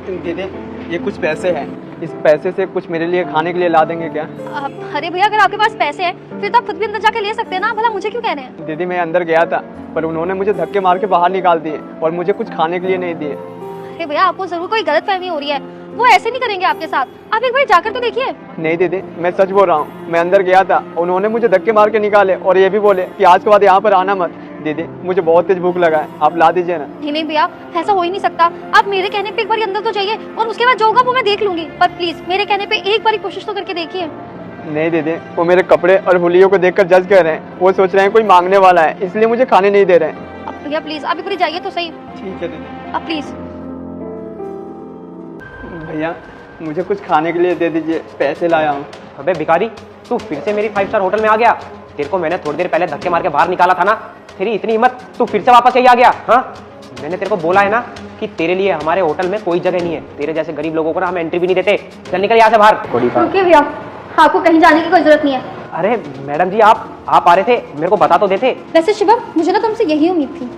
दीदी ये कुछ पैसे हैं, इस पैसे से कुछ मेरे लिए खाने के लिए ला देंगे क्या? अरे भैया, अगर आपके पास पैसे हैं फिर तो आप खुद भी अंदर जाके ले सकते हैं ना, भला मुझे क्यों कह रहे हैं? दीदी मैं अंदर गया था पर उन्होंने मुझे धक्के मार के बाहर निकाल दिए और मुझे कुछ खाने के लिए नहीं दिए। अरे भैया, आपको जरूर कोई गलतफहमी हो रही है, वो ऐसे नहीं करेंगे आपके साथ, आप एक बार जाकर तो देखिए। नहीं दीदी मैं सच बोल रहा हूँ, मैं अंदर गया था, उन्होंने मुझे धक्के मार के निकाले और ये भी बोले कि आज के बाद यहाँ पर आना मत। दीदी मुझे बहुत तेज भूख लगा है, आप ला दीजिए ना। नहीं भैया, ऐसा हो ही नहीं सकता, आप मेरे कहने पे एक बार अंदर तो जाइए और उसके बाद जो होगा वो मैं देख लूंगी, पर प्लीज मेरे कहने पे एक बार कोशिश तो करके देखिए। नहीं दीदी, वो मेरे कपड़े और हुलियों को देखकर जज कर रहे हैं, वो सोच रहे हैं कोई मांगने वाला है इसलिए मुझे खाने नहीं दे रहे हैं। अब भैया प्लीज आप एक बार जाइए तो सही। ठीक है दीदी। अब प्लीज। भैया मुझे कुछ खाने के लिए दे दीजिए, पैसे लाया हूँ। अबे भिखारी, तू फिर से मेरी 5 स्टार होटल में आ गया? तेरे को मैंने थोड़ी देर पहले धक्के मार के बाहर निकाला था ना, तेरी इतनी हिम्मत, तू फिर से वापस यही आ गया? हाँ, मैंने तेरे को बोला है ना कि तेरे लिए हमारे होटल में कोई जगह नहीं है, तेरे जैसे गरीब लोगों को ना हम एंट्री भी नहीं देते। चल निकल यहाँ से बाहर। रुकिए भैया, आपको कहीं जाने की कोई जरूरत नहीं है। अरे मैडम जी, आप आ रहे थे, मेरे को बता तो देते। वैसे शिवम, मुझे ना तुमसे यही उम्मीद थी।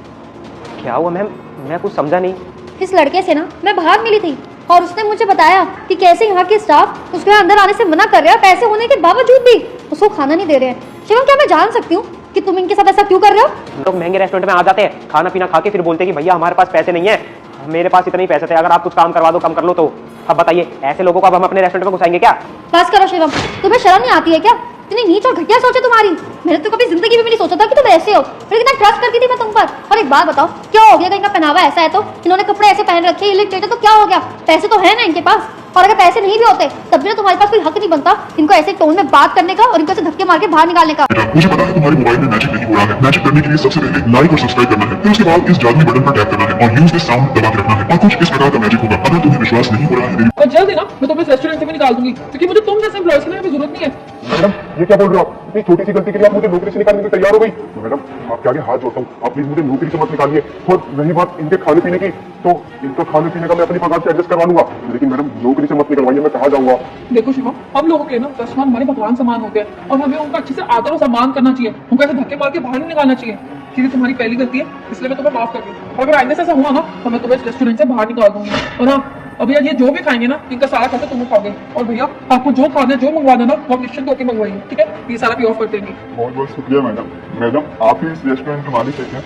क्या हुआ मैम? मैं कुछ समझा नहीं। इस लड़के से ना मैं बाहर मिली थी और उसने मुझे बताया कि कैसे यहाँ के स्टाफ उसके अंदर आने से मना कर रहे हैं, पैसे होने के बावजूद भी उसको खाना नहीं दे रहे हैं। शिवम, क्या मैं जान सकती हूँ कि तुम इनके साथ ऐसा क्यों कर रहे हो? लोग महंगे रेस्टोरेंट में आ जाते हैं, खाना पीना खा के फिर बोलते हैं कि भैया हमारे पास पैसे नहीं है। मेरे पास इतने ही पैसे थे, अगर आप कुछ काम करवा दो, कम कर लो तो। अब बताइए, ऐसे लोगों को अब हम अपने रेस्टोरेंट में घुसाएंगे क्या? बस करो शिवम, तुम्हें शर्म नहीं आती है क्या? इतनी नीच और घटिया सोचे तुम्हारी। मैंने तो कभी जिंदगी में भी नहीं सोचा था कि तुम ऐसे हो, फिर इतना ट्रस्ट करती थी मैं तुम पर। और एक बात बताओ, क्या हो गया? इनका पहनावा ऐसा है तो, इन्होंने कपड़े ऐसे पहन रखे, इलिटरेटेड, तो क्या हो गया? पैसे तो है ना इनके पास, और अगर पैसे नहीं भी होते तब भी ना तुम्हारे पास कोई हक नहीं बनता इनको ऐसे टोन में बात करने का और इनको ऐसे धक्के मार के बाहर निकालने का। मुझे पता है तुम्हारे मोबाइल में मैजिक नहीं हो रहा है। मैजिक करने के लिए सबसे पहले लाइक और सब्सक्राइब करना है, फिर उसके बाद इस जादुई बटन पर टैप करना है और यूज दिस साउंड दबा के रखना है और कुछ इस प्रकार का मैजिक होगा। अगर तुम्हें विश्वास नहीं हो रहा है और जल्दी ना मैं तुम्हें इस रेस्टोरेंट से भी निकाल दूंगी, क्योंकि मुझे तुम जैसे एम्प्लॉयज की ना जरूरत नहीं है। मैडम ये क्या बोल रहे हो आप? इतनी छोटी सी गलती के लिए आप मुझे नौकरी से निकालने के लिए तैयार हो गई? मैडम आपके आगे हाथ जोड़ता हूँ, आप प्लीज मुझे नौकरी से मत निकालिए। और रही बात इनके खाने पीने की, तो इनका खाने पीने का मैं अपनी पगार से एडजस्ट करवा लूंगा, लेकिन मैडम नौकरी से मत निकलवाइए, मैं कहाँ जाऊंगा? देखो शिवम, हम लोगों के ना कस्टमर हमारे भगवान समान होते हैं और हमें उनका अच्छे से आदर और सम्मान करना चाहिए, उनको ऐसे धक्के मार के बाहर नहीं निकालना चाहिए। क्योंकि तुम्हारी पहली गलती है, इसलिए मैं तुम्हें माफ कर रही हूँ। अगर आइंदा से ऐसा हुआ ना तो मैं तुम्हें इस रेस्टोरेंट से बाहर निकाल दूंगी। और हाँ, अब भैया ये जो भी खाएंगे ना, इनका सारा खर्चा तुम उठाओगे। और भैया आपको जो खाना है, जो मंगवाना ना, वो आप निश्चिंत होकर मंगवाइए, ठीक है? ये सारा भी ऑफ कर देंगे। बहुत बहुत शुक्रिया मैडम। मैडम आप ही इस रेस्टोरेंट के मालिक हैं?